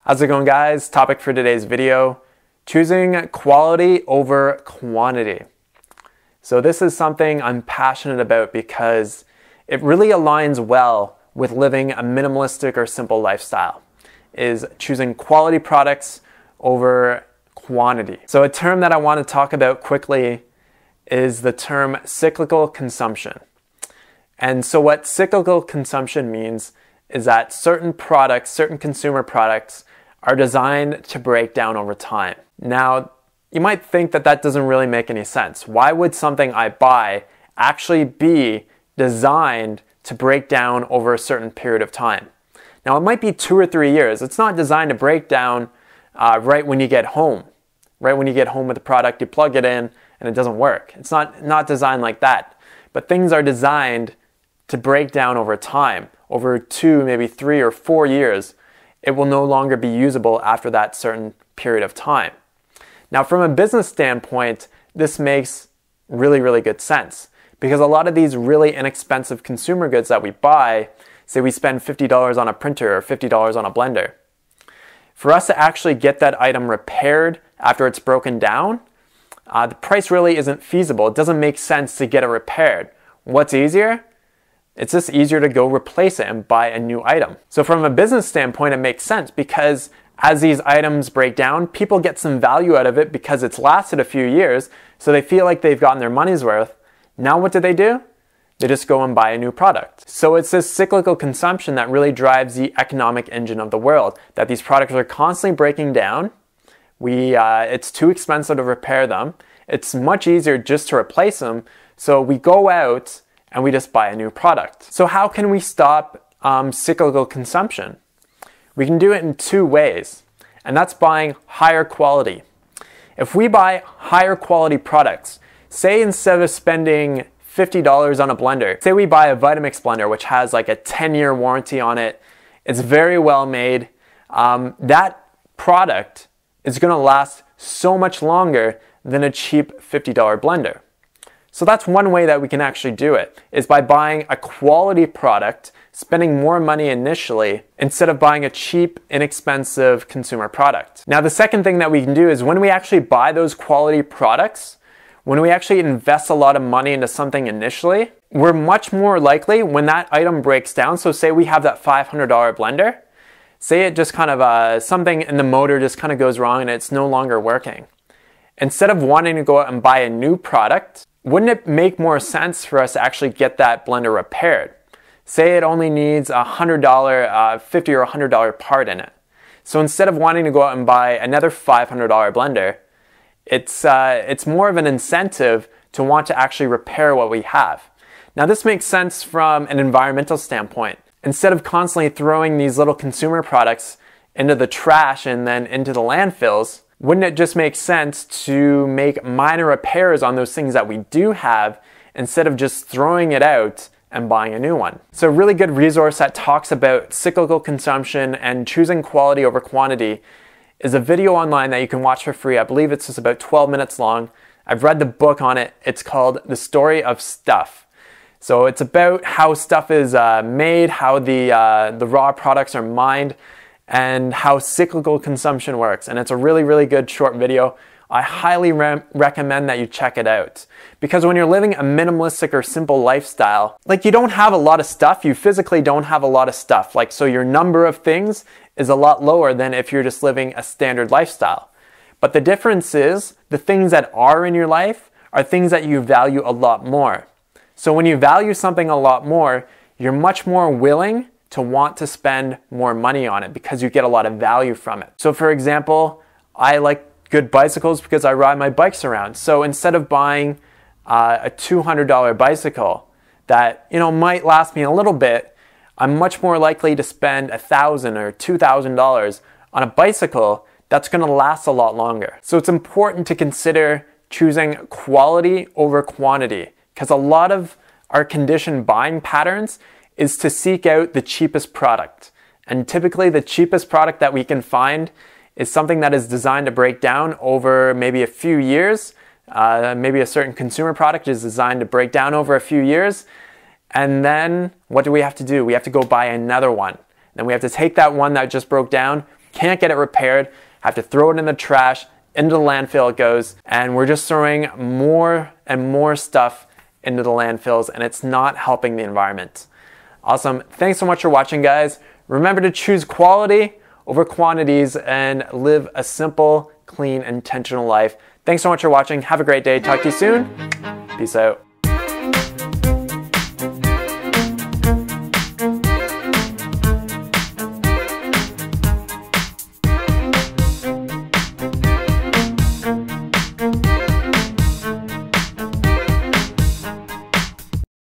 How's it going, guys? Topic for today's video, choosing quality over quantity. So this is something I'm passionate about because it really aligns well with living a minimalistic or simple lifestyle, is choosing quality products over quantity. So a term that I want to talk about quickly is the term cyclical consumption. And so what cyclical consumption means is that certain products, certain consumer products, are designed to break down over time. Now, you might think that that doesn't really make any sense. Why would something I buy actually be designed to break down over a certain period of time? Now, it might be 2 or 3 years. It's not designed to break down right when you get home. Right when you get home with the product, you plug it in and it doesn't work. It's not designed like that. But things are designed to break down over time, over 2, maybe 3 or 4 years. It will no longer be usable after that certain period of time. Now, from a business standpoint, this makes really, really good sense because a lot of these really inexpensive consumer goods that we buy, say we spend $50 on a printer or $50 on a blender. For us to actually get that item repaired after it's broken down, the price really isn't feasible. It doesn't make sense to get it repaired. What's easier? It's just easier to go replace it and buy a new item. So from a business standpoint, it makes sense because as these items break down, people get some value out of it because it's lasted a few years, so they feel like they've gotten their money's worth. Now what do? They just go and buy a new product. So it's this cyclical consumption that really drives the economic engine of the world, that these products are constantly breaking down. It's too expensive to repair them. It's much easier just to replace them. So we go out and we just buy a new product. So how can we stop cyclical consumption? We can do it in 2 ways, and that's buying higher quality. If we buy higher quality products, say instead of spending $50 on a blender, say we buy a Vitamix blender, which has like a 10-year warranty on it, it's very well made, that product is gonna last so much longer than a cheap $50 blender. So that's one way that we can actually do it, is by buying a quality product, spending more money initially, instead of buying a cheap, inexpensive consumer product. Now, the second thing that we can do is when we actually buy those quality products, when we actually invest a lot of money into something initially, we're much more likely when that item breaks down. So say we have that $500 blender, say it just kind of, something in the motor just kind of goes wrong and it's no longer working. Instead of wanting to go out and buy a new product, wouldn't it make more sense for us to actually get that blender repaired? Say it only needs a $100, $50 or $100 part in it. So instead of wanting to go out and buy another $500 blender, it's more of an incentive to want to actually repair what we have. Now this makes sense from an environmental standpoint. Instead of constantly throwing these little consumer products into the trash and then into the landfills, wouldn't it just make sense to make minor repairs on those things that we do have instead of just throwing it out and buying a new one? So a really good resource that talks about cyclical consumption and choosing quality over quantity is a video online that you can watch for free. I believe it's just about 12 minutes long. I've read the book on it. It's called The Story of Stuff. So it's about how stuff is made, how the raw products are mined, and how cyclical consumption works. And it's a really, really good short video. I highly recommend that you check it out. Because when you're living a minimalistic or simple lifestyle, like you don't have a lot of stuff, you physically don't have a lot of stuff. Like, so your number of things is a lot lower than if you're just living a standard lifestyle. But the difference is the things that are in your life are things that you value a lot more. So when you value something a lot more, you're much more willing to want to spend more money on it because you get a lot of value from it. So for example, I like good bicycles because I ride my bikes around. So instead of buying a $200 bicycle that might last me a little bit, I'm much more likely to spend $1,000 or $2,000 on a bicycle that's going to last a lot longer. So it's important to consider choosing quality over quantity because a lot of our conditioned buying patterns is to seek out the cheapest product. And typically the cheapest product that we can find is something that is designed to break down over maybe a few years. Maybe a certain consumer product is designed to break down over a few years. And then what do? We have to go buy another one. Then we have to take that one that just broke down, can't get it repaired, have to throw it in the trash, into the landfill it goes, and we're just throwing more and more stuff into the landfills, and it's not helping the environment. Awesome. Thanks so much for watching, guys. Remember to choose quality over quantities and live a simple, clean, intentional life. Thanks so much for watching. Have a great day. Talk to you soon. Peace out.